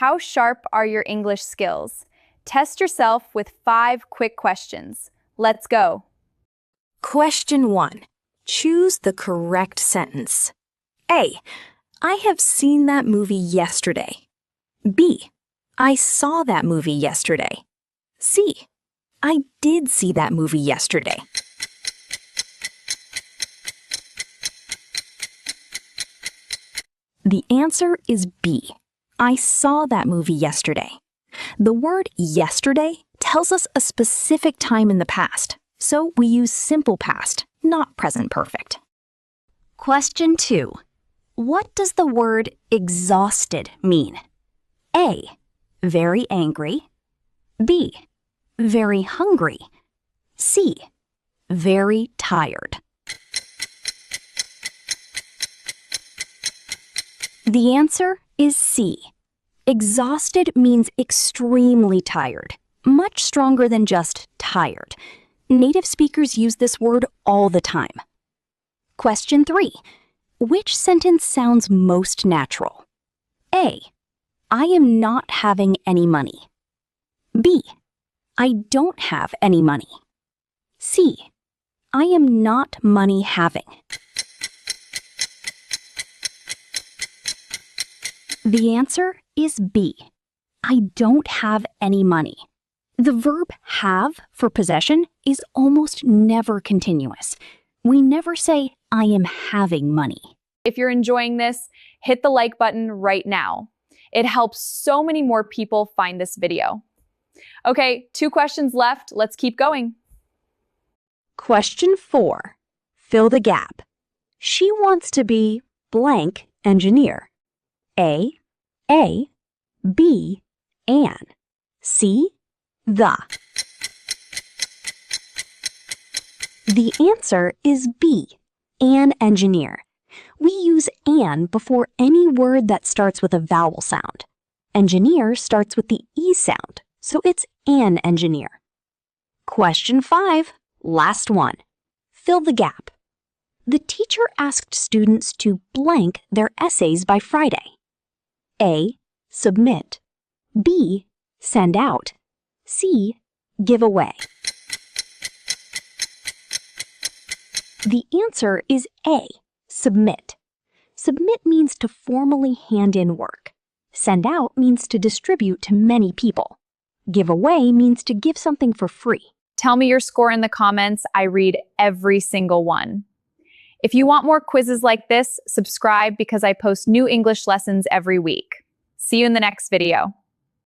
How sharp are your English skills? Test yourself with 5 quick questions. Let's go. Question 1. Choose the correct sentence. A. I have seen that movie yesterday. B. I saw that movie yesterday. C. I did see that movie yesterday. The answer is B. I saw that movie yesterday. The word yesterday tells us a specific time in the past, so we use simple past, not present perfect. Question 2. What does the word exhausted mean? A. Very angry. B. Very hungry. C. Very tired. The answer is C. Exhausted means extremely tired, much stronger than just tired. Native speakers use this word all the time. Question 3. Which sentence sounds most natural? A. I am not having any money. B. I don't have any money. C. I am not money having. The answer is B. I don't have any money. The verb have for possession is almost never continuous. We never say, I am having money. If you're enjoying this, hit the like button right now. It helps so many more people find this video. Okay, 2 questions left. Let's keep going. Question 4. Fill the gap. She wants to be blank engineer. A, B, an. C, the. The answer is B, an engineer. We use an before any word that starts with a vowel sound. Engineer starts with the E sound, so it's an engineer. Question 5, last one. Fill the gap. The teacher asked students to blank their essays by Friday. A, submit. B, send out. C, give away. The answer is A, submit. Submit means to formally hand in work. Send out means to distribute to many people. Give away means to give something for free. Tell me your score in the comments. I read every single one. If you want more quizzes like this, subscribe because I post new English lessons every week. See you in the next video.